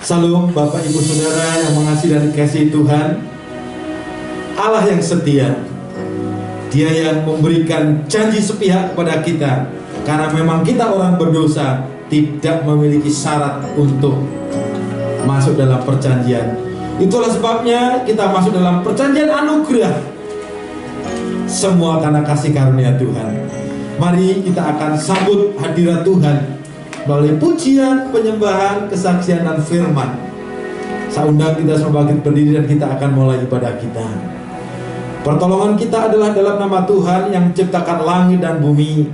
Salam Bapak Ibu Saudara yang mengasihi dan dikasihi Tuhan. Allah yang setia, Dia yang memberikan janji sepihak kepada kita, karena memang kita orang berdosa tidak memiliki syarat untuk masuk dalam perjanjian. Itulah sebabnya kita masuk dalam perjanjian anugerah, semua karena kasih karunia Tuhan. Mari kita akan sambut hadirat Tuhan melalui pujian, penyembahan, kesaksian, dan firman. Saya undang kita semua bangkit berdiri dan kita akan mulai ibadah kita. Pertolongan kita adalah dalam nama Tuhan yang menciptakan langit dan bumi,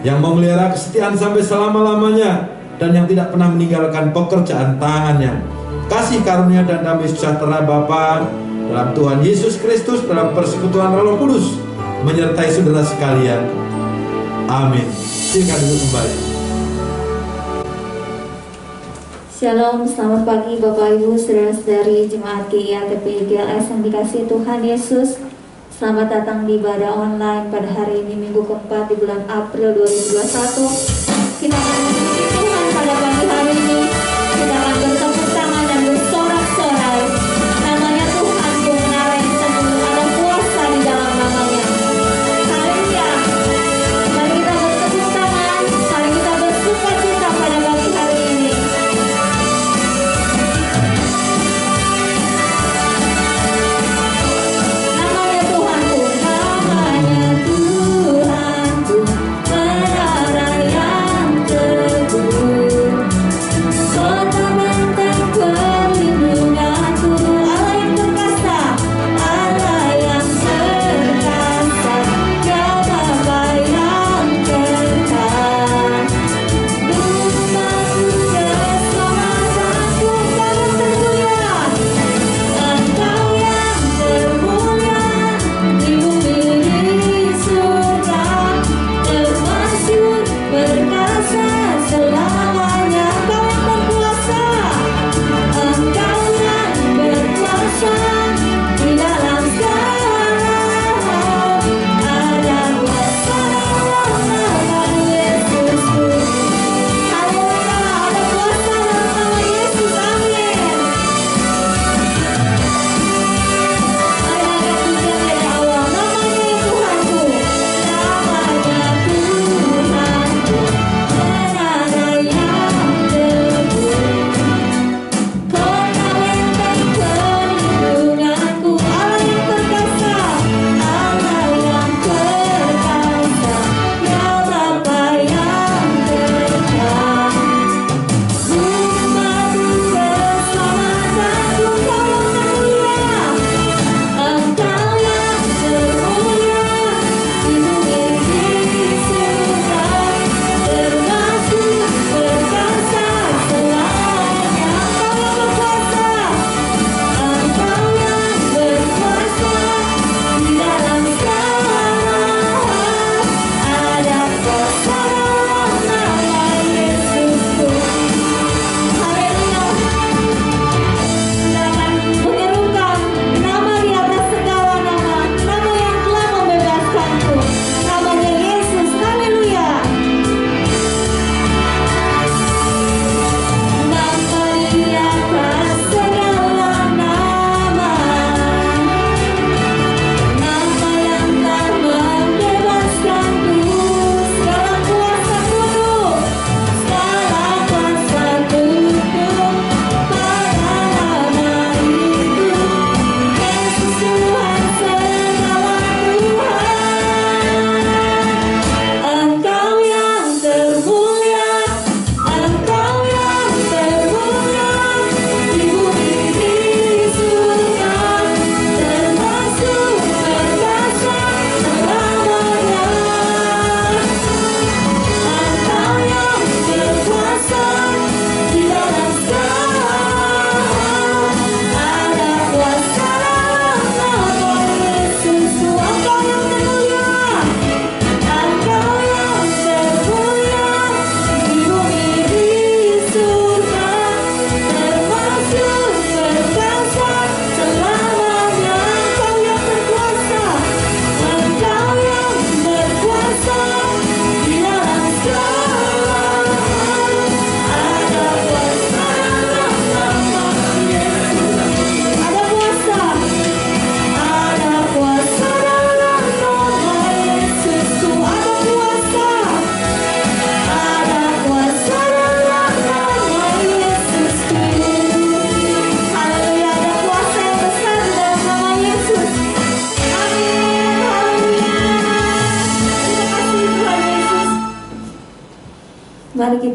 yang memelihara kesetiaan sampai selama-lamanya, dan yang tidak pernah meninggalkan pekerjaan tangannya. Kasih karunia dan damai sejahtera Bapa dalam Tuhan Yesus Kristus, dalam persekutuan Roh Kudus menyertai saudara sekalian. Amin. Silakan duduk kembali. Shalom, selamat pagi Bapak Ibu, saudara-saudari Jemaat GIATP GLS yang dikasihi Tuhan Yesus. Selamat datang di ibadah online pada hari ini, minggu keempat di bulan April 2021. Kita akan memuji Tuhan pada pagi hari ini. Kita akan bertepuk tangan dan bersorak-sorai. Namanya Tuhan, kebenaran yang sempurna, ada kuasa di dalam namanya. Haleluya. Mari kita bertepuk tangan, mari kita bersukacita pada pagi hari ini. Namanya Tuhan, menara yang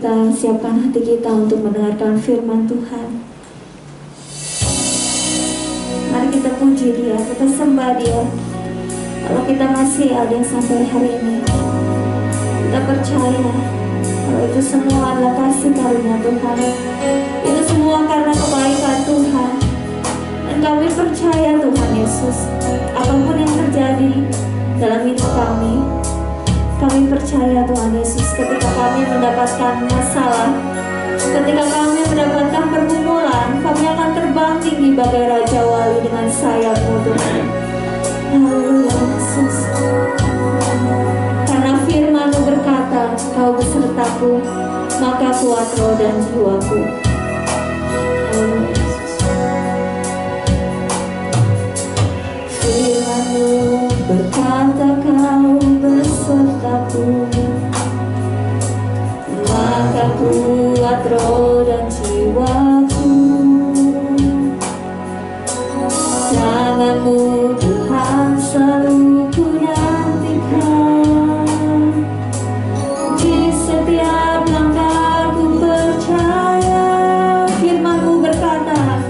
kita siapkan hati kita untuk mendengarkan firman Tuhan. Mari kita puji Dia, kita sembah Dia. Kalau kita masih ada sampai hari ini, kita percaya kalau itu semua adalah kasih karunia Tuhan. Itu semua karena kebaikan Tuhan. Dan kami percaya Tuhan Yesus, apapun yang terjadi dalam hidup kami percaya Tuhan Yesus, ketika kami mendapatkan masalah, ketika kami mendapatkan pergumulan, kami akan terbang tinggi bagai Raja Wali dengan sayap-Mu Tuhan. Haleluya Yesus. Karena firman-Mu berkata, Kau besertaku, maka kuat roh dan jiwaku. Haleluya Yesus. Firman-Mu berkata, Kau besertaku, maka kuat roh dan jiwaku. Tangan-Mu Tuhan selalu ku nantikan, di setiap langkah ku percaya. Firman-Mu berkata,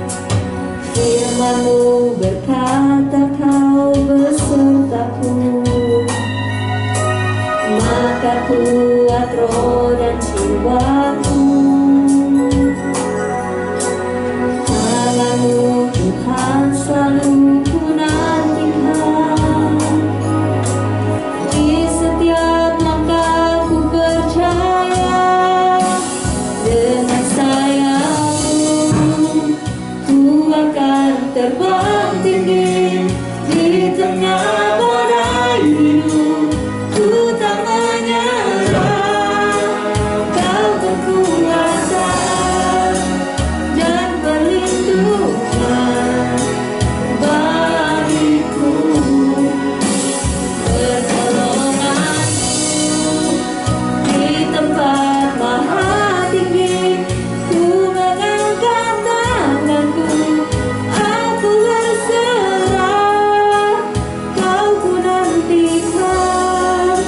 Kau besertaku, maka kuat roh dan jiwaku. Tangan-Mu Tuhan selalu ku nantikan, di setiap langkah ku percaya. Dengan sayap-Mu ku akan terbang tinggi di tengah badai hidup. Ku tak menyerah, Kau kekuatan dan perlindungan bagiku. Pertolongan-Mu di tempat maha tinggi. Ku mengangkat tanganku, aku berserah. Kau ku nantikan,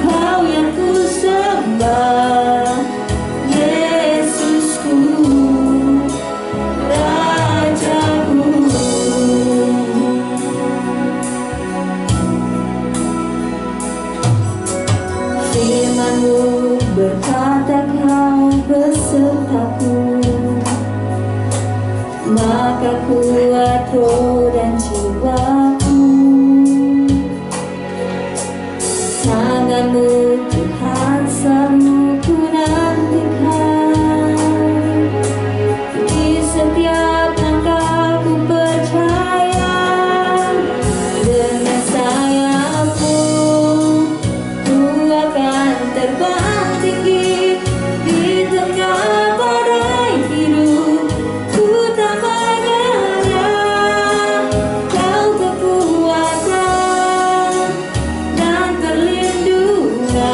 Kau yang ku sembah, Yesusku, Rajaku. Firman-Mu berkata, Kau besertaku, maka kuat roh dan jiwaku. Tangan-Mu Tuhan selalu ku nantikan, di setiap langkah ku percaya. Dengan sayap-Mu ku akan terbang tinggi di tengah badai hidup. Ku tak menyerah, Kau kekuatan dan perlindungan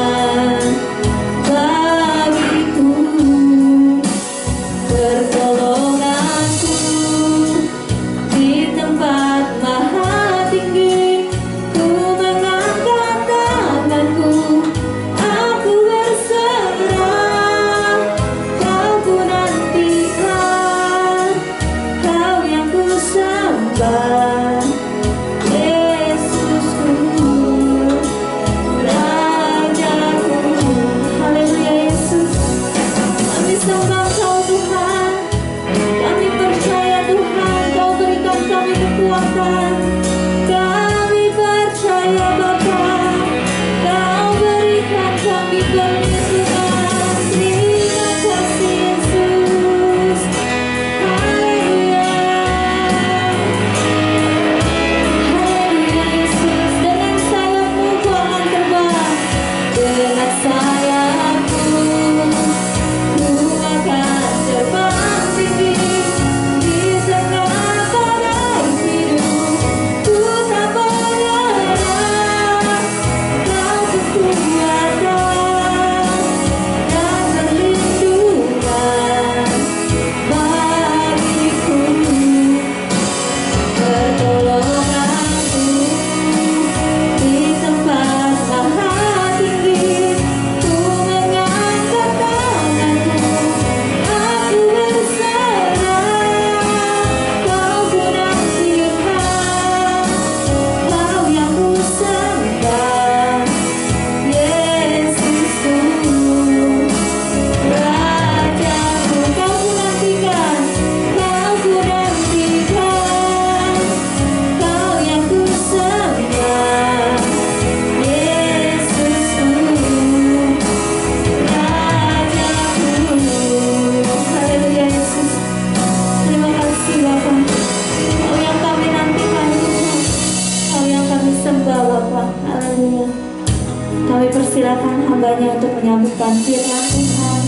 mendengarkan firman Tuhan.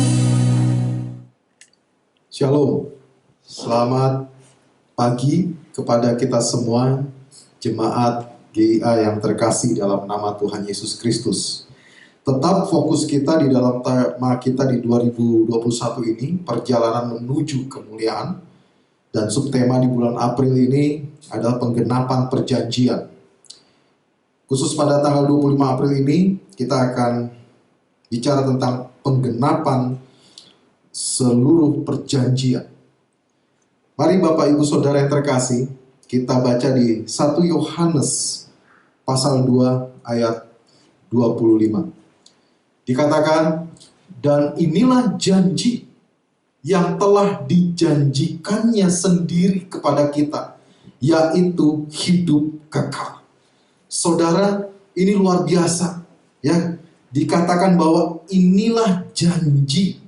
Shalom, selamat pagi kepada kita semua, jemaat GIA yang terkasih dalam nama Tuhan Yesus Kristus. Tetap fokus kita di dalam tema kita di 2021 ini, perjalanan menuju kemuliaan. Dan subtema di bulan April ini adalah penggenapan perjanjian. Khusus pada tanggal 25 April ini, kita akan bicara tentang penggenapan seluruh perjanjian. Mari Bapak Ibu Saudara yang terkasih, kita baca di 1 Yohanes pasal 2 ayat 25. Dikatakan, dan inilah janji yang telah dijanjikannya sendiri kepada kita, yaitu hidup kekal. Saudara, ini luar biasa, ya. Dikatakan bahwa inilah janji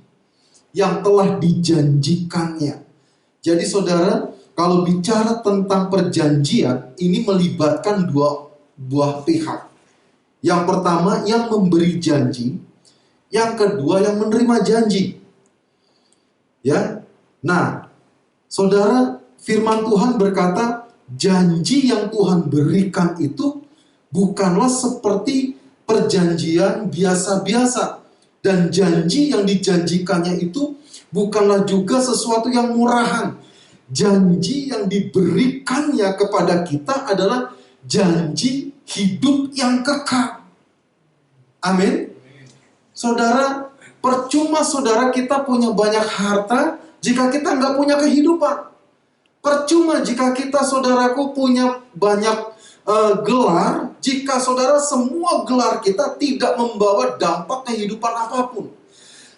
yang telah dijanjikannya. Jadi saudara, kalau bicara tentang perjanjian, ini melibatkan dua buah pihak. Yang pertama yang memberi janji, yang kedua yang menerima janji. Ya. Nah, saudara, firman Tuhan berkata, janji yang Tuhan berikan itu bukanlah seperti perjanjian biasa-biasa. Dan janji yang dijanjikannya itu bukanlah juga sesuatu yang murahan. Janji yang diberikannya kepada kita adalah janji hidup yang kekal. Amin. Saudara, percuma saudara kita punya banyak harta jika kita nggak punya kehidupan. Percuma jika kita, saudaraku, punya banyak gelar, jika saudara semua gelar kita tidak membawa dampak kehidupan apapun.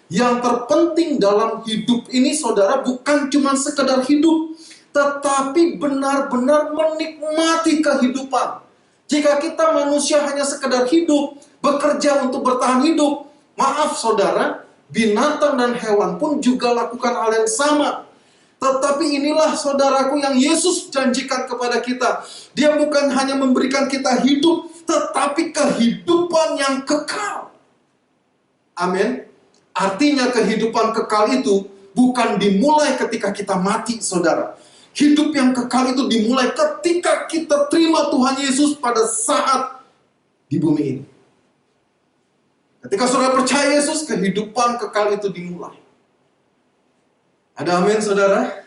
Yang terpenting dalam hidup ini, saudara, bukan cuma sekedar hidup, tetapi benar-benar menikmati kehidupan. Jika kita manusia hanya sekedar hidup, bekerja untuk bertahan hidup, maaf saudara, binatang dan hewan pun juga lakukan hal yang sama. Tetapi inilah saudaraku yang Yesus janjikan kepada kita. Dia bukan hanya memberikan kita hidup, tetapi kehidupan yang kekal. Amin. Artinya kehidupan kekal itu bukan dimulai ketika kita mati, saudara. Hidup yang kekal itu dimulai ketika kita terima Tuhan Yesus pada saat di bumi ini. Ketika saudara percaya Yesus, kehidupan kekal itu dimulai. Ada amin, saudara?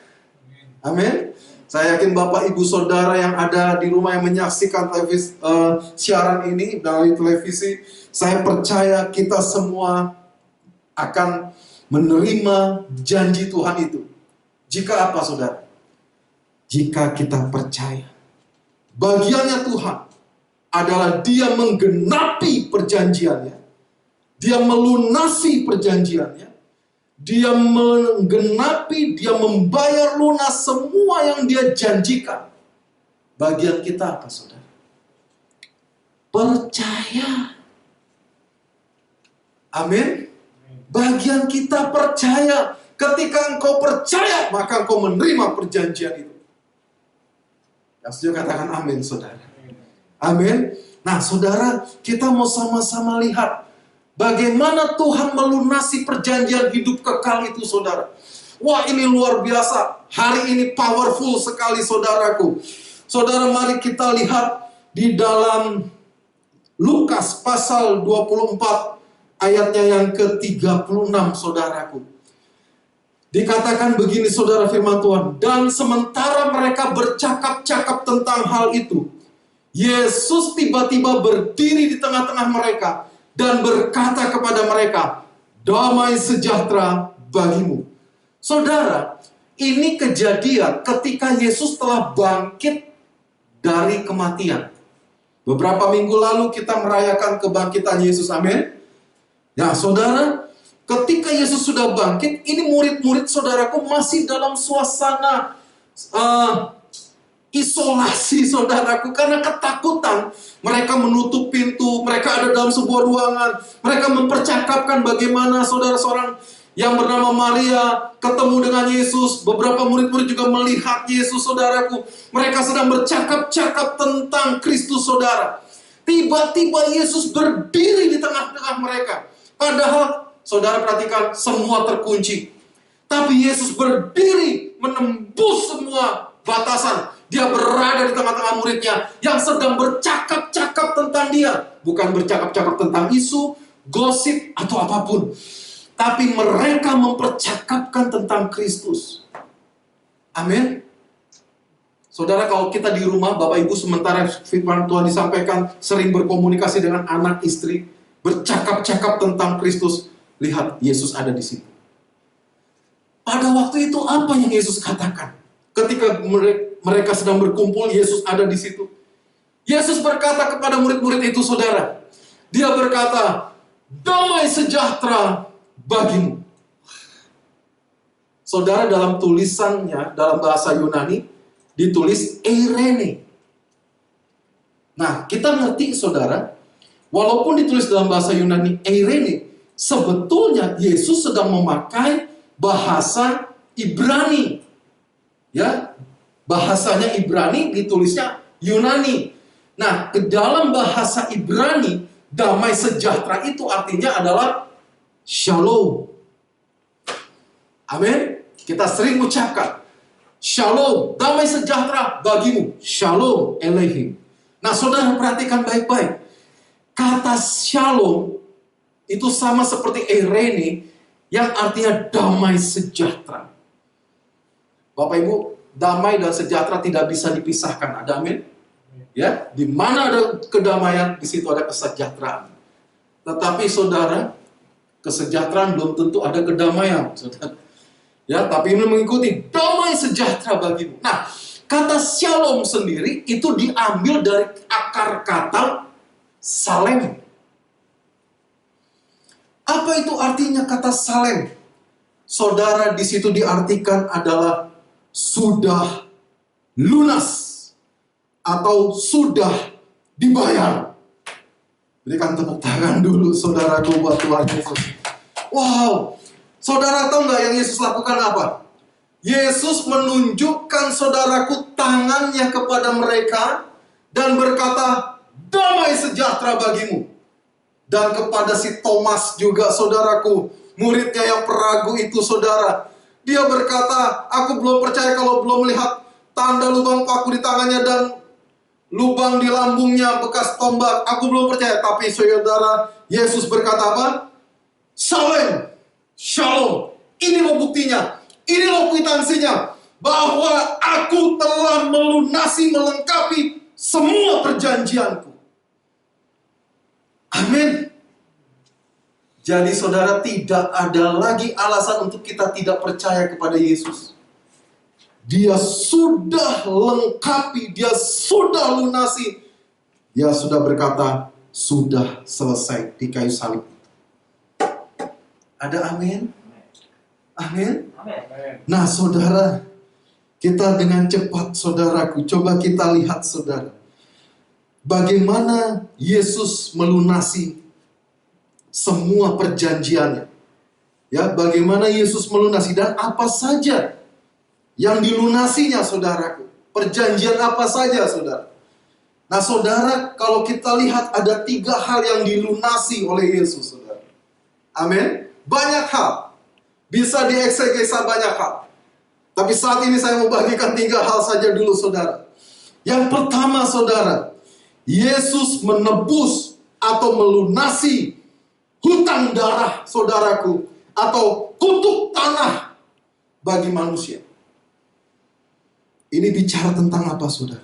Amin. Saya yakin Bapak Ibu Saudara yang ada di rumah yang menyaksikan siaran ini dari televisi, saya percaya kita semua akan menerima janji Tuhan itu. Jika apa, saudara? Jika kita percaya. Bagiannya Tuhan adalah Dia menggenapi perjanjiannya. Dia melunasi perjanjiannya. Dia menggenapi, Dia membayar lunas semua yang Dia janjikan. Bagian kita apa, saudara? Percaya. Amin. Bagian kita percaya. Ketika engkau percaya, maka engkau menerima perjanjian itu. Yang setuju katakan amin, saudara. Amin. Nah, saudara, kita mau sama-sama lihat bagaimana Tuhan melunasi perjanjian hidup kekal itu, saudara. Wah, ini luar biasa. Hari ini powerful sekali, saudaraku. Saudara, mari kita lihat di dalam Lukas pasal 24 ayatnya yang ke-36, saudaraku. Dikatakan begini, saudara, firman Tuhan. Dan sementara mereka bercakap-cakap tentang hal itu, Yesus tiba-tiba berdiri di tengah-tengah mereka dan berkata kepada mereka, damai sejahtera bagimu. Saudara, ini kejadian ketika Yesus telah bangkit dari kematian. Beberapa minggu lalu kita merayakan kebangkitan Yesus, amin. Ya, saudara, ketika Yesus sudah bangkit, ini murid-murid saudaraku masih dalam suasana isolasi, saudaraku, karena ketakutan. Mereka menutup pintu, mereka ada dalam sebuah ruangan, mereka mempercakapkan bagaimana saudara seorang yang bernama Maria ketemu dengan Yesus. Beberapa murid-murid juga melihat Yesus, saudaraku. Mereka sedang bercakap-cakap tentang Kristus, saudara. Tiba-tiba Yesus berdiri di tengah-tengah mereka. Padahal saudara perhatikan, semua terkunci. Tapi Yesus berdiri menembus semua batasan. Dia berada di tengah-tengah muridnya yang sedang bercakap-cakap tentang dia. Bukan bercakap-cakap tentang isu, gosip, atau apapun. Tapi mereka mempercakapkan tentang Kristus. Amin. Saudara, kalau kita di rumah, Bapak Ibu sementara firman Tuhan disampaikan, sering berkomunikasi dengan anak istri, bercakap-cakap tentang Kristus. Lihat, Yesus ada di situ. Pada waktu itu apa yang Yesus katakan? Ketika mereka sedang berkumpul, Yesus ada di situ. Yesus berkata kepada murid-murid itu, saudara. Dia berkata, damai sejahtera bagimu. Saudara, dalam tulisannya, dalam bahasa Yunani, ditulis eirene. Nah, kita ngerti, saudara, walaupun ditulis dalam bahasa Yunani eirene, sebetulnya Yesus sedang memakai bahasa Ibrani. Ya, bahasanya Ibrani, ditulisnya Yunani. Nah, ke dalam bahasa Ibrani, damai sejahtera itu artinya adalah shalom. Amin. Kita sering ucapkan shalom, damai sejahtera bagimu. Shalom Elohim. Nah, saudara perhatikan baik-baik. Kata shalom itu sama seperti eirene yang artinya damai sejahtera. Bapak Ibu, damai dan sejahtera tidak bisa dipisahkan. Ada amin? Ya, di mana ada kedamaian, di situ ada kesejahteraan. Tetapi saudara, kesejahteraan belum tentu ada kedamaian, saudara. Ya, tapi ini mengikuti damai sejahtera bagimu. Nah, kata shalom sendiri itu diambil dari akar kata salem. Apa itu artinya kata salem? Saudara, di situ diartikan adalah sudah lunas atau sudah dibayar. Berikan tepuk tangan dulu, saudaraku, buat Tuhan Yesus. Wow, saudara tahu nggak yang Yesus lakukan apa? Yesus menunjukkan, saudaraku, tangannya kepada mereka dan berkata, damai sejahtera bagimu. Dan kepada si Thomas juga, saudaraku, muridnya yang peragu itu, saudara. Dia berkata, aku belum percaya kalau belum melihat tanda lubang paku di tangannya dan lubang di lambungnya bekas tombak. Aku belum percaya. Tapi saudara, Yesus berkata apa? Salem, shalom. Ini loh buktinya. Ini loh kwitansinya. Bahwa aku telah melunasi, melengkapi semua perjanjianku. Amin. Jadi saudara, tidak ada lagi alasan untuk kita tidak percaya kepada Yesus. Dia sudah lengkapi, dia sudah lunasi. Dia sudah berkata, sudah selesai di kayu salib. Ada amin? Amin? Nah saudara, kita dengan cepat, saudaraku, coba kita lihat, saudara, bagaimana Yesus melunasi semua perjanjiannya. Ya, bagaimana Yesus melunasi dan apa saja yang dilunasinya, saudaraku. Perjanjian apa saja, saudara. Nah, saudara, kalau kita lihat ada 3 hal yang dilunasi oleh Yesus, saudara. Amin. Banyak hal. Bisa dieksegesa banyak hal. Tapi saat ini saya mau bagikan 3 hal saja dulu, saudara. Yang pertama, saudara, Yesus menebus atau melunasi hutang darah, saudaraku, atau kutuk tanah bagi manusia. Ini bicara tentang apa, saudara?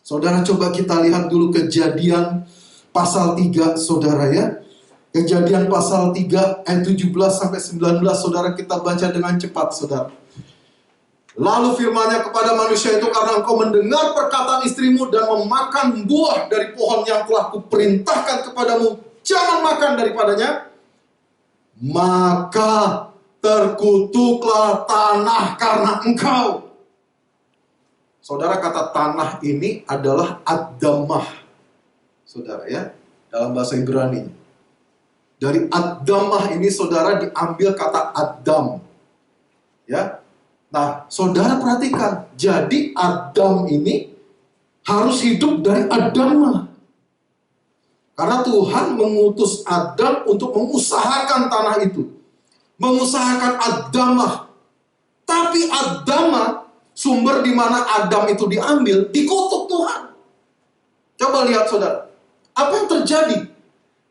Saudara, coba kita lihat dulu Kejadian pasal 3, saudara, ya. Kejadian pasal 3 ayat 17 sampai 19, saudara, kita baca dengan cepat, saudara. Lalu firman-Nya kepada manusia itu, karena engkau mendengar perkataan istrimu dan memakan buah dari pohon yang telah kuperintahkan kepadamu, jangan makan daripadanya, maka terkutuklah tanah karena engkau. Saudara, kata tanah ini adalah Adamah, saudara, ya, dalam bahasa Ibrani. Dari Adamah ini, saudara, diambil kata Adam, ya. Nah, saudara perhatikan, jadi Adam ini harus hidup dari Adamah. Karena Tuhan mengutus Adam untuk mengusahakan tanah itu. Mengusahakan Adamah. Tapi Adamah, sumber di mana Adam itu diambil, dikutuk Tuhan. Coba lihat saudara. Apa yang terjadi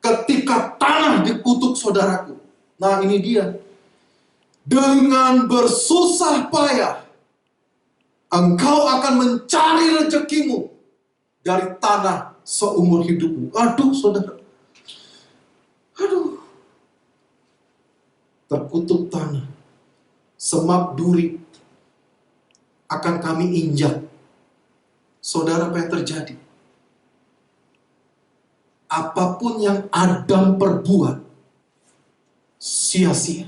ketika tanah dikutuk saudaraku? Nah ini dia. Dengan bersusah payah, engkau akan mencari rezekimu dari tanah seumur hidupmu. Aduh saudara. Aduh. Terkutuk tanah. Semak duri akan kami injak. Saudara, apa yang terjadi? Apapun yang Adam perbuat, sia-sia.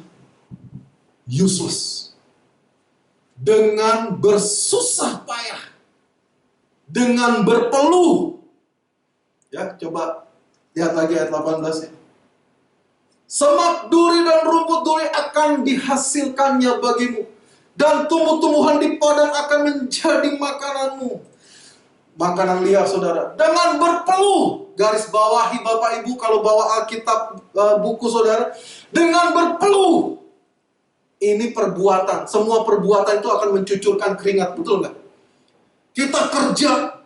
Useless. Dengan bersusah payah, dengan berpeluh. Ya, coba lihat lagi ayat 18 ya. Semak duri dan rumput duri akan dihasilkannya bagimu, dan tumbuh-tumbuhan di padang akan menjadi makananmu. Makanan liar saudara. Dengan berpeluh, garis bawahi Bapak Ibu kalau bawa Alkitab buku saudara. Dengan berpeluh. Ini perbuatan. Semua perbuatan itu akan mencucurkan keringat, betul nggak? Kita kerja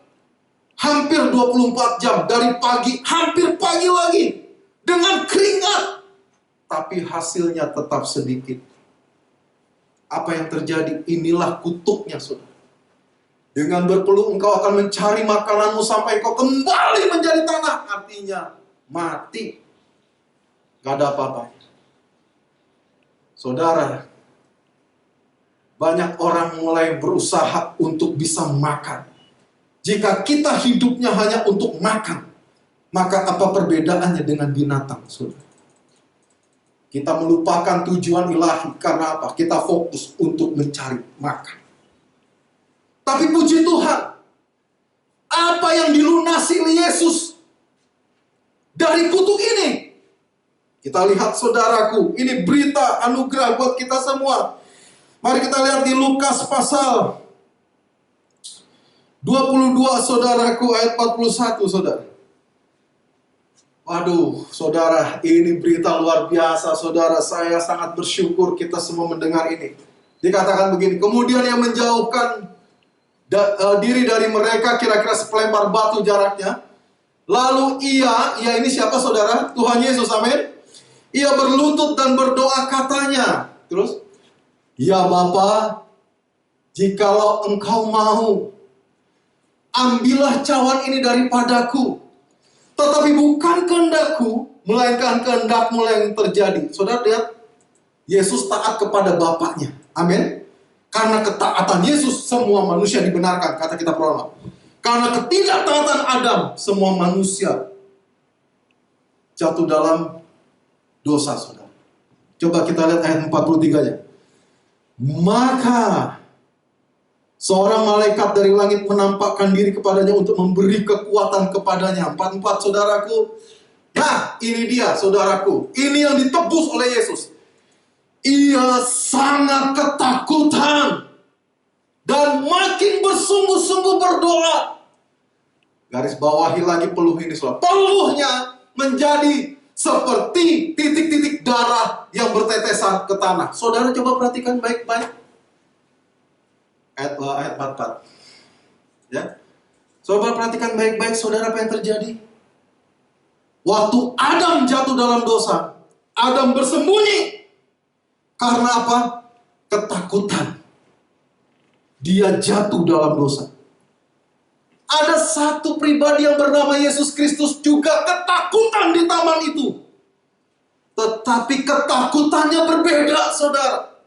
hampir 24 jam dari pagi, hampir pagi lagi dengan keringat. Tapi hasilnya tetap sedikit. Apa yang terjadi? Inilah kutuknya, saudara. Dengan berpeluh engkau akan mencari makananmu sampai engkau kembali menjadi tanah. Artinya mati. Gak ada apa-apanya. Saudara, banyak orang mulai berusaha untuk bisa makan. Jika kita hidupnya hanya untuk makan, maka apa perbedaannya dengan binatang, saudara? Kita melupakan tujuan ilahi. Karena apa? Kita fokus untuk mencari makan. Tapi puji Tuhan, apa yang dilunasi Yesus dari kutuk ini? Kita lihat saudaraku, ini berita anugerah buat kita semua. Mari kita lihat di Lukas pasal 22 saudaraku, ayat 41 saudara. Waduh, saudara, ini berita luar biasa, saudara. Saya sangat bersyukur kita semua mendengar ini. Dikatakan begini, kemudian yang menjauhkan diri dari mereka kira-kira sepelempar batu jaraknya. Lalu ia ini siapa saudara? Tuhan Yesus, amin. Ia berlutut dan berdoa katanya. Terus, ya Bapa, jikalau engkau mau, ambillah cawan ini daripadaku. Tetapi bukan kehendakku, melainkan kehendak-Mu yang terjadi. Saudara lihat, Yesus taat kepada Bapaknya. Amin. Karena ketaatan Yesus, semua manusia dibenarkan, kata kita Roma. Karena ketidaktaatan Adam, semua manusia jatuh dalam dosa, saudara. Coba kita lihat ayat 43-nya. Maka seorang malaikat dari langit menampakkan diri kepadanya untuk memberi kekuatan kepadanya. 44 saudaraku. Nah, ini dia saudaraku. Ini yang ditebus oleh Yesus. Ia sangat ketakutan dan makin bersungguh-sungguh berdoa. Garis bawahi lagi peluh ini, saudara. Peluhnya menjadi seperti titik-titik darah yang bertetesan ke tanah. Saudara coba perhatikan baik-baik. Ayat 44. Ya. Coba perhatikan baik-baik saudara apa yang terjadi. Waktu Adam jatuh dalam dosa, Adam bersembunyi. Karena apa? Ketakutan. Dia jatuh dalam dosa. Ada satu pribadi yang bernama Yesus Kristus juga ketakutan di taman itu. Tetapi ketakutannya berbeda, saudara.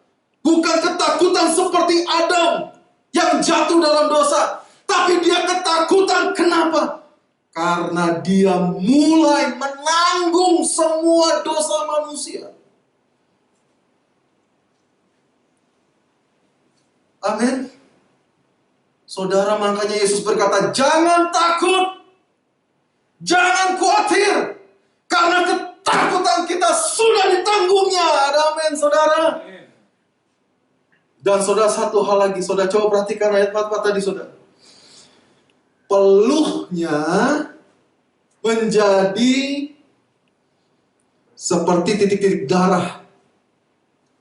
Bukan ketakutan seperti Adam yang jatuh dalam dosa. Tapi dia ketakutan, kenapa? Karena dia mulai menanggung semua dosa manusia. Amin. Saudara, makanya Yesus berkata, jangan takut, jangan khawatir, karena ketakutan kita sudah ditanggungnya. Amin, saudara. Dan saudara, satu hal lagi, saudara coba perhatikan ayat 44 tadi, saudara. Peluhnya menjadi seperti titik-titik darah.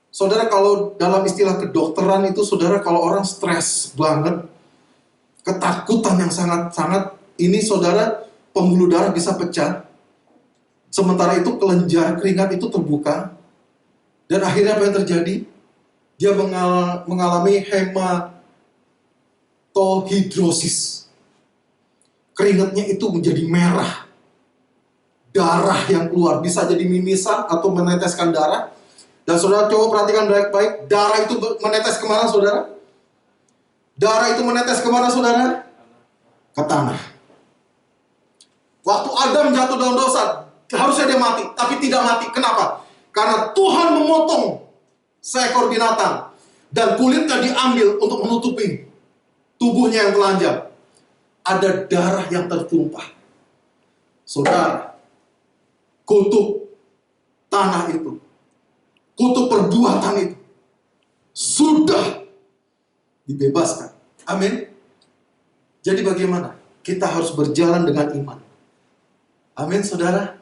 Saudara, kalau dalam istilah kedokteran itu, saudara, kalau orang stres banget, ketakutan yang sangat-sangat, ini saudara, pembuluh darah bisa pecah. Sementara itu kelenjar keringat itu terbuka. Dan akhirnya apa yang terjadi? Dia mengalami hematohidrosis. Keringatnya itu menjadi merah. Darah yang keluar bisa jadi mimisan atau meneteskan darah. Dan saudara coba perhatikan baik-baik, darah itu menetes kemana, saudara? Darah itu menetes kemana, saudara? Ke tanah. Waktu Adam jatuh dalam dosa, harusnya dia mati, tapi tidak mati. Kenapa? Karena Tuhan memotong seekor binatang dan kulitnya diambil untuk menutupi tubuhnya yang telanjang. Ada darah yang tertumpah. Saudara, kutuk tanah itu, kutuk perbuatan itu sudah dibebaskan. Amin. Jadi bagaimana? Kita harus berjalan dengan iman. Amin, saudara.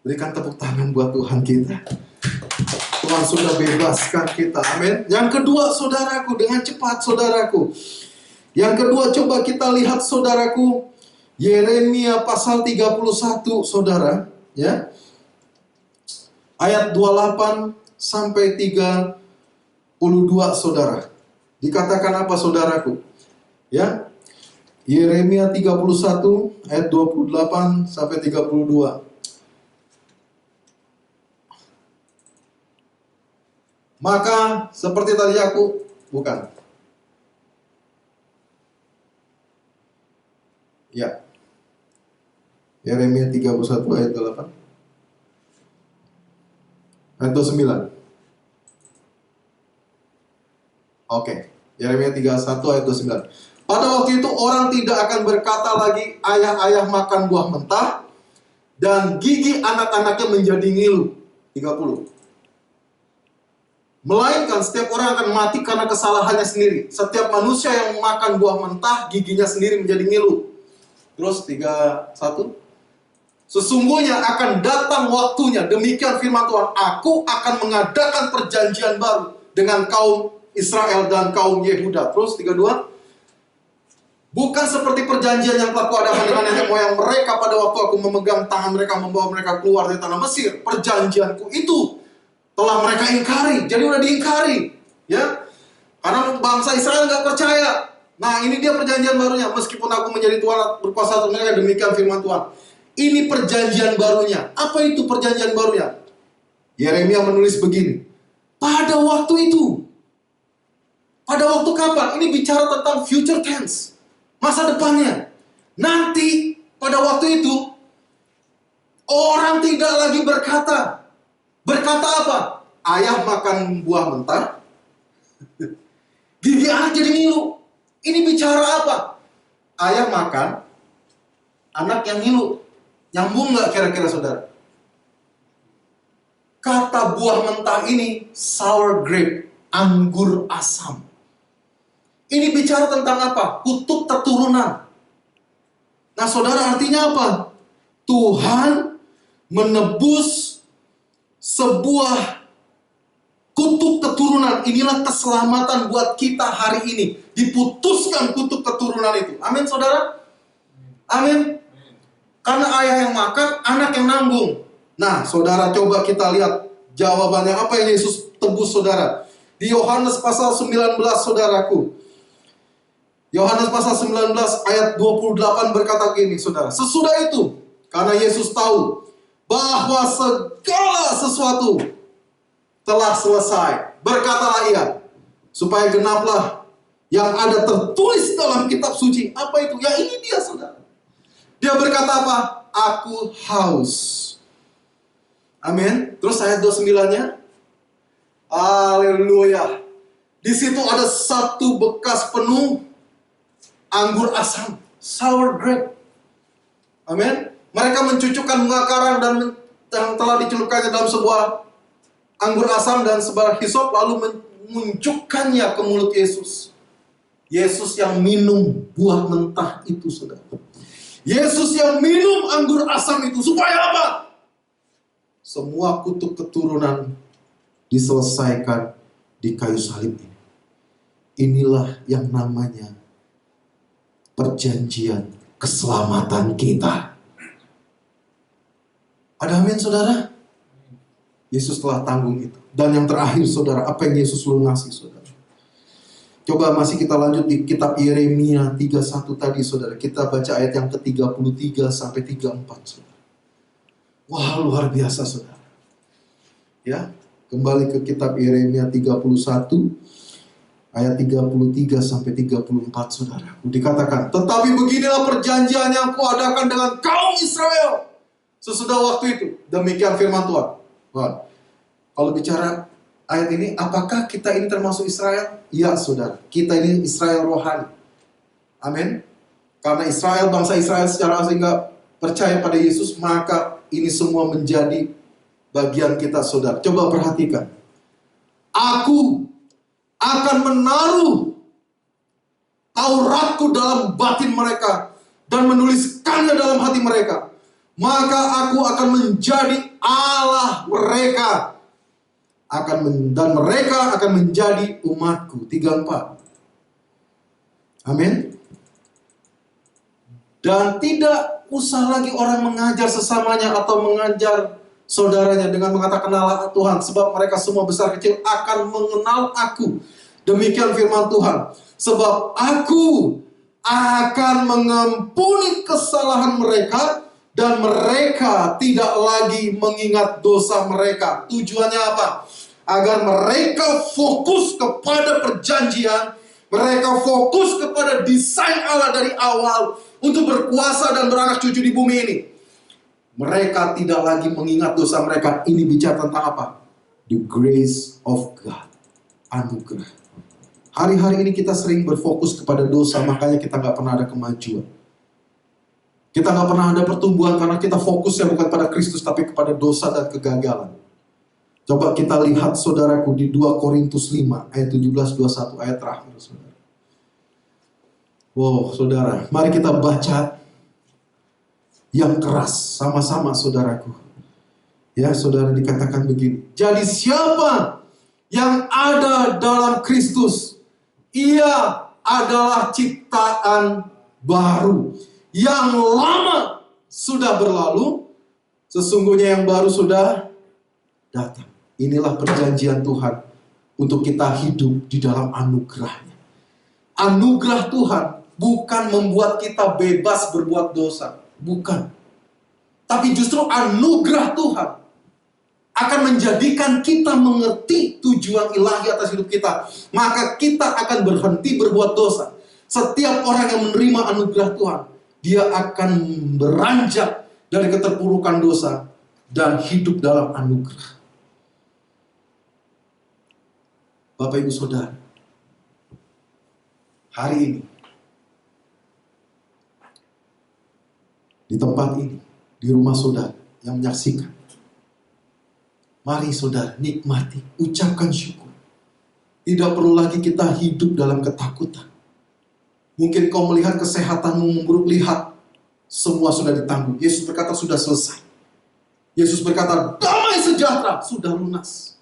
Berikan tepuk tangan buat Tuhan kita. Tuhan sudah bebaskan kita. Amin. Yang kedua, saudaraku, dengan cepat, saudaraku. Yang kedua, coba kita lihat, saudaraku, Yeremia pasal 31, saudara, ya. Ayat 28 sampai 32, saudara. Dikatakan apa, saudaraku? Ya. Yeremia 31 ayat 28 sampai 32. Maka seperti tadi bukan. Ya. Yeremia 31 ayat 8. Ayat 29. Oke. Yeremia 31 ayat 29. Pada waktu itu orang tidak akan berkata lagi ayah-ayah makan buah mentah dan gigi anak-anaknya menjadi ngilu. 30. Melainkan setiap orang akan mati karena kesalahannya sendiri. Setiap manusia yang makan buah mentah, giginya sendiri menjadi ngilu. Terus 31. Sesungguhnya akan datang waktunya, demikian firman Tuhan, aku akan mengadakan perjanjian baru dengan kaum Israel dan kaum Yehuda. Terus 32. Bukan seperti perjanjian yang telah kuadakan dengan nenek moyang mereka pada waktu aku memegang tangan mereka, membawa mereka keluar dari tanah Mesir. Perjanjianku itu telah mereka ingkari. Jadi udah diingkari, ya. Karena bangsa Israel nggak percaya. Nah, ini dia perjanjian barunya. Meskipun aku menjadi Tuhan berkuasa atas mereka, demikian firman Tuhan. Ini perjanjian barunya. Apa itu perjanjian barunya? Yeremia menulis begini. Pada waktu itu. Pada waktu kapan? Ini bicara tentang future tense. Masa depannya. Nanti pada waktu itu orang tidak lagi berkata. Berkata apa? Ayah makan buah mentah, gigi anak jadi ngilu. Ini bicara apa? Ayah makan, anak yang ngilu. Nyambung nggak kira-kira, saudara? Kata buah mentah ini sour grape, anggur asam. Ini bicara tentang apa? Kutuk keturunan. Nah, saudara, artinya apa? Tuhan menebus sebuah kutuk keturunan. Inilah keselamatan buat kita hari ini. Diputuskan kutuk keturunan itu. Amin, saudara? Amin. Karena ayah yang makan, anak yang nanggung. Nah, saudara, coba kita lihat jawabannya apa yang Yesus tebus, saudara. Di Yohanes pasal 19, saudaraku. Yohanes pasal 19 ayat 28 berkata gini, saudara. Sesudah itu, karena Yesus tahu bahwa segala sesuatu telah selesai, berkatalah ia, supaya genaplah yang ada tertulis dalam kitab suci. Apa itu? Ya, ini dia, saudara. Dia berkata apa? Aku haus. Amin. Terus ayat 29-nya. Haleluya. Di situ ada satu bekas penuh anggur asam, sour grape. Amin. Mereka mencucukkan bunga karang dan yang telah dicelupkannya dalam sebuah anggur asam dan sebarang hisop, lalu menunjukkannya ke mulut Yesus. Yesus yang minum buah mentah itu, saudara. Yesus yang minum anggur asam itu supaya apa? Semua kutuk keturunan diselesaikan di kayu salib ini. Inilah yang namanya perjanjian keselamatan kita. Ada amin, saudara? Yesus telah tanggung itu. Dan yang terakhir, saudara, apa yang Yesus lunasi, saudara? Coba masih kita lanjut di kitab Yeremia 31 tadi, saudara. Kita baca ayat yang ke-33 sampai 34, saudara. Wah, luar biasa, saudara. Ya, kembali ke kitab Yeremia 31 ayat 33 sampai 34, saudara. Dikatakan, tetapi beginilah perjanjian yang kuadakan dengan kaum Israel sesudah waktu itu. Demikian firman Tuhan. Wah, kalau bicara ayat ini, apakah kita ini termasuk Israel? Ya, saudara. Kita ini Israel rohani. Amin. Karena Israel, bangsa Israel secara asli nggak percaya pada Yesus, maka ini semua menjadi bagian kita, saudara. Coba perhatikan. Aku akan menaruh Tauratku dalam batin mereka dan menuliskannya dalam hati mereka. Maka aku akan menjadi Allah mereka. Dan mereka akan menjadi umatku. 34. Amin. Dan tidak usah lagi orang mengajar sesamanya atau mengajar saudaranya dengan mengatakan Allah Tuhan, sebab mereka semua besar kecil akan mengenal aku. Demikian firman Tuhan. Sebab aku akan mengampuni kesalahan mereka dan mereka tidak lagi mengingat dosa mereka. Tujuannya apa? Agar mereka fokus kepada perjanjian, mereka fokus kepada desain Allah dari awal untuk berkuasa dan beranak cucu di bumi ini. Mereka tidak lagi mengingat dosa mereka. Ini bicara tentang apa? The grace of God. Anugerah. Hari-hari ini kita sering berfokus kepada dosa, makanya kita nggak pernah ada kemajuan. Kita nggak pernah ada pertumbuhan karena kita fokusnya bukan pada Kristus, tapi kepada dosa dan kegagalan. Coba kita lihat, saudaraku, di 2 Korintus 5 ayat 17-21, ayat terakhir, saudara. Wow, saudara, mari kita baca yang keras sama-sama, saudaraku. Ya, saudara, dikatakan begini. Jadi siapa yang ada dalam Kristus, ia adalah ciptaan baru. Yang lama sudah berlalu, sesungguhnya yang baru sudah datang. Inilah perjanjian Tuhan untuk kita hidup di dalam anugerahnya. Anugerah Tuhan bukan membuat kita bebas berbuat dosa. Bukan. Tapi justru anugerah Tuhan akan menjadikan kita mengerti tujuan ilahi atas hidup kita. Maka kita akan berhenti berbuat dosa. Setiap orang yang menerima anugerah Tuhan, dia akan beranjak dari keterpurukan dosa dan hidup dalam anugerah. Bapak, Ibu, Saudara, hari ini di tempat ini, di rumah saudara yang menyaksikan, mari saudara nikmati, ucapkan syukur. Tidak perlu lagi kita hidup dalam ketakutan. Mungkin kau melihat kesehatanmu memburuk, lihat, semua sudah ditanggung. Yesus berkata sudah selesai. Yesus berkata damai sejahtera, sudah lunas.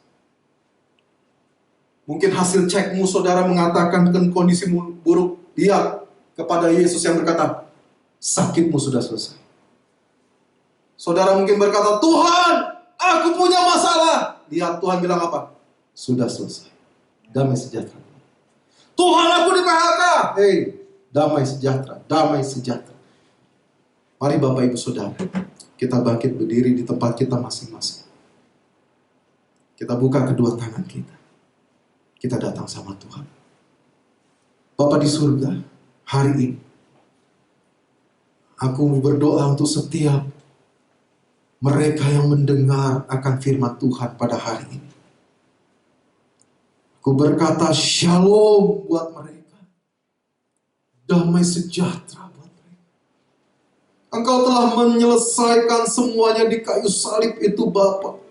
Mungkin hasil cekmu, saudara mengatakan kondisimu buruk. Lihat kepada Yesus yang berkata, sakitmu sudah selesai. Saudara mungkin berkata, Tuhan, aku punya masalah. Lihat Tuhan bilang apa? Sudah selesai. Damai sejahtera. Tuhan, aku di PHK. Hei, damai sejahtera, damai sejahtera. Mari Bapak, Ibu, Saudara, kita bangkit berdiri di tempat kita masing-masing. Kita buka kedua tangan kita. Kita datang sama Tuhan. Bapa di surga, hari ini aku berdoa untuk setiap mereka yang mendengar akan firman Tuhan pada hari ini. Aku berkata shalom buat mereka. Damai sejahtera buat mereka. Engkau telah menyelesaikan semuanya di kayu salib itu, Bapa.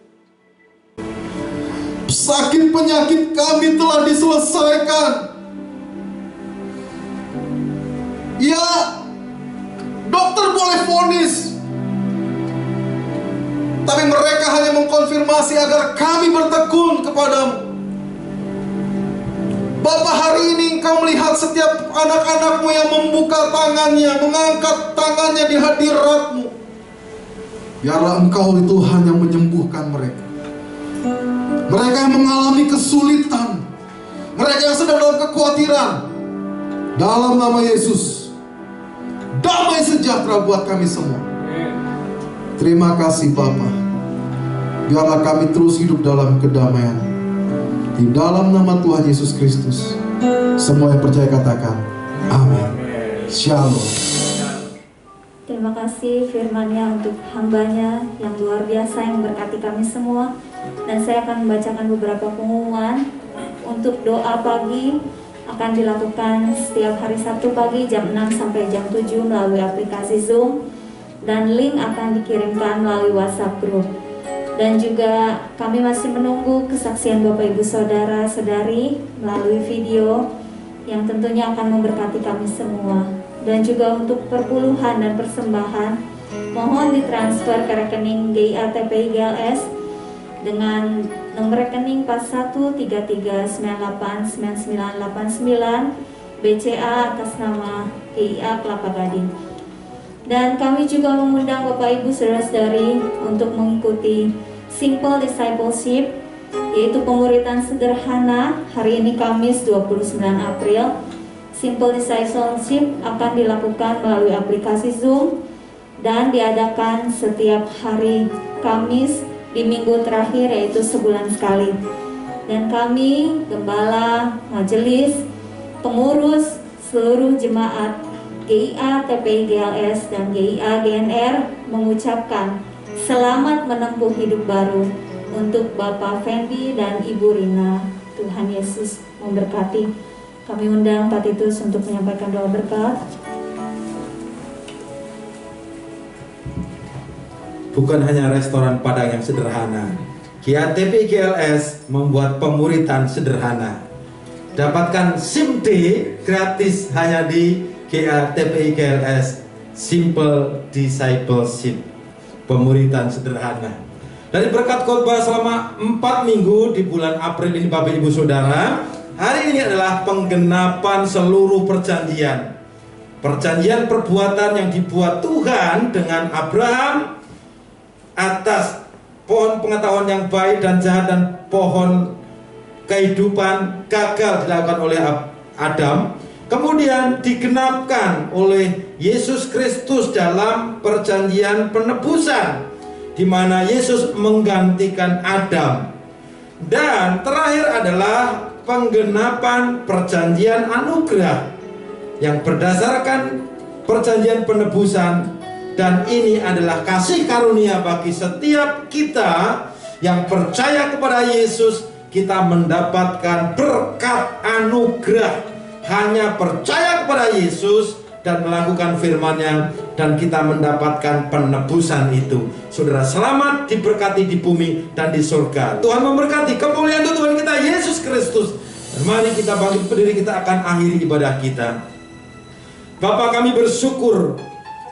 Sakit penyakit kami telah diselesaikan. Ya, dokter boleh konfirmasi agar kami bertekun kepadamu. Bapa, hari ini Engkau melihat setiap anak-anak-Mu yang membuka tangannya, mengangkat tangannya di hadirat-Mu. Biarlah Engkau Tuhan yang menyembuhkan mereka. Mereka yang mengalami kesulitan, mereka yang sedang dalam kekhawatiran, dalam nama Yesus, damai sejahtera buat kami semua. Terima kasih Bapa. Biarlah kami terus hidup dalam kedamaian. Di dalam nama Tuhan Yesus Kristus, semua yang percaya katakan amin. Shalom. Terima kasih firman-Nya untuk hamba-Nya yang luar biasa yang berkati kami semua. Dan saya akan membacakan beberapa pengumuman. Untuk doa pagi akan dilakukan setiap hari Sabtu pagi jam 6 sampai jam 7 melalui aplikasi Zoom. Dan link akan dikirimkan melalui WhatsApp group. Dan juga kami masih menunggu kesaksian Bapak Ibu Saudara-saudari melalui video yang tentunya akan memberkati kami semua. Dan juga untuk perpuluhan dan persembahan, mohon ditransfer ke rekening GIA TPI GLS dengan nomor rekening 4133989989 BCA atas nama GIA Kelapa Gading. Dan kami juga mengundang Bapak Ibu Saudara-saudari untuk mengikuti Simple Discipleship, yaitu pemuritan sederhana. Hari ini Kamis 29 April. Simple Discipleship akan dilakukan melalui aplikasi Zoom dan diadakan setiap hari Kamis di minggu terakhir, yaitu sebulan sekali. Dan kami, gembala, majelis, pengurus, seluruh jemaat GIA TPI GLS dan GIA GNR mengucapkan selamat menempuh hidup baru untuk Bapak Fendi dan Ibu Rina. Tuhan Yesus memberkati. Kami undang Pak Titus untuk menyampaikan doa berkat. Bukan hanya restoran Padang yang sederhana, GIA TPI GLS membuat pemuritan sederhana. Dapatkan SIM D gratis hanya di GIA TPI GLS. Simple Discipleship, pemuritan sederhana. Dari berkat khotbah selama 4 minggu di bulan April ini Bapak Ibu Saudara, hari ini adalah penggenapan seluruh perjanjian. Perjanjian perbuatan yang dibuat Tuhan dengan Abraham atas pohon pengetahuan yang baik dan jahat dan pohon kehidupan gagal dilakukan oleh Adam. Kemudian digenapkan oleh Yesus Kristus dalam perjanjian penebusan, di mana Yesus menggantikan Adam. Dan terakhir adalah penggenapan perjanjian anugerah yang berdasarkan perjanjian penebusan. Dan ini adalah kasih karunia bagi setiap kita yang percaya kepada Yesus. Kita mendapatkan berkat anugerah. Hanya percaya kepada Yesus dan melakukan firman-Nya, dan kita mendapatkan penebusan itu. Saudara, selamat diberkati di bumi dan di surga. Tuhan memberkati. Kemuliaan Tuhan kita Yesus Kristus. Dan mari kita bangkit berdiri, kita akan akhiri ibadah kita. Bapa, kami bersyukur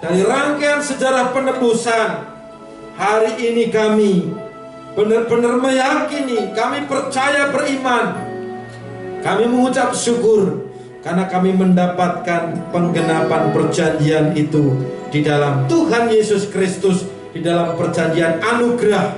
dari rangkaian sejarah penebusan. Hari ini kami benar-benar meyakini, kami percaya, beriman. Kami mengucap syukur karena kami mendapatkan penggenapan perjanjian itu di dalam Tuhan Yesus Kristus, di dalam perjanjian anugerah.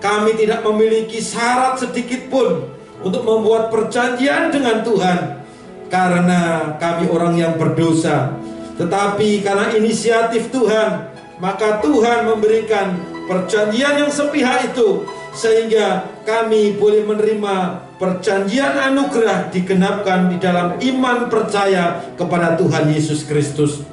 Kami tidak memiliki syarat sedikit pun untuk membuat perjanjian dengan Tuhan, karena kami orang yang berdosa. Tetapi karena inisiatif Tuhan, maka Tuhan memberikan perjanjian yang sepihak itu, sehingga kami boleh menerima perjanjian anugerah digenapkan di dalam iman percaya kepada Tuhan Yesus Kristus.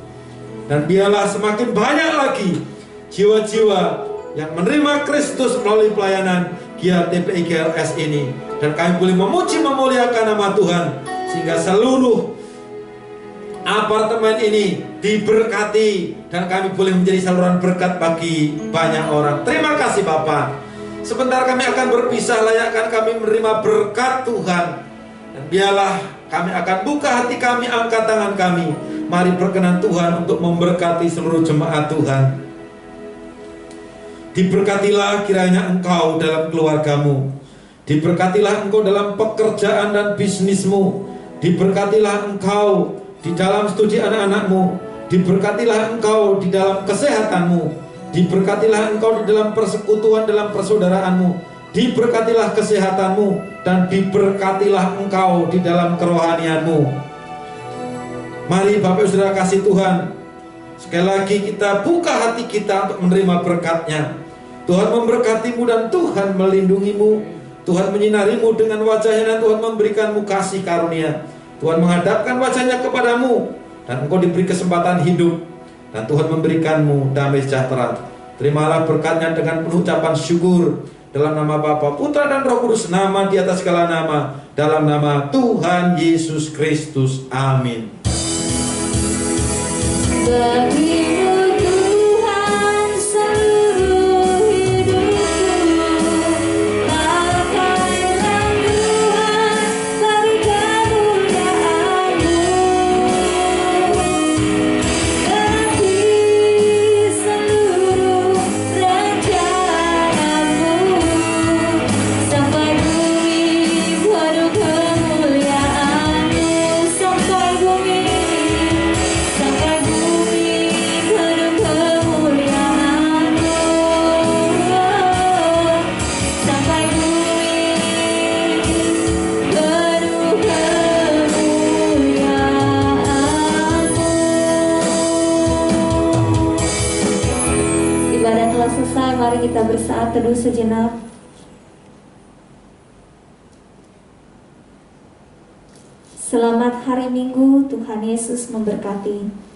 Dan biarlah semakin banyak lagi jiwa-jiwa yang menerima Kristus melalui pelayanan GIA TPI GLS ini. Dan kami boleh memuji memuliakan nama Tuhan, sehingga seluruh apartemen ini diberkati, dan kami boleh menjadi saluran berkat bagi banyak orang. Terima kasih Bapak. Sebentar kami akan berpisah, layakkan kami menerima berkat Tuhan. Dan biarlah kami akan buka hati kami, angkat tangan kami. Mari berkenan Tuhan untuk memberkati seluruh jemaat Tuhan. Diberkatilah kiranya engkau dalam keluargamu. Diberkatilah engkau dalam pekerjaan dan bisnismu. Diberkatilah engkau di dalam studi anak-anakmu. Diberkatilah engkau di dalam kesehatanmu. Diberkatilah engkau di dalam persekutuan, dalam persaudaraanmu. Diberkatilah kesehatanmu dan diberkatilah engkau di dalam kerohanianmu. Mari Bapak Saudara kasih Tuhan, sekali lagi kita buka hati kita untuk menerima berkat-Nya. Tuhan memberkatimu dan Tuhan melindungimu. Tuhan menyinarimu dengan wajah-Nya dan Tuhan memberikanmu kasih karunia. Tuhan menghadapkan wajah-Nya kepadamu dan engkau diberi kesempatan hidup, dan Tuhan memberikanmu damai sejahtera. Terimalah berkat-Nya dengan penuh ucapan syukur. Dalam nama Bapa, Putra dan Roh Kudus, nama di atas segala nama, dalam nama Tuhan Yesus Kristus. Amin. Bagimu Tuhan seluruh hidupku, pakailah Tuhan, berikan kemuliaan-Mu. Bagi seluruh rencana-Mu, sampai bumi penuh kemuliaan-Mu, sampai bumi penuh kemuliaan-Mu, sampai bumi penuh kemuliaan-Mu. Ibadah telah selesai, mari kita bersaat teduh sejenak. Selamat hari Minggu, Tuhan Yesus memberkati.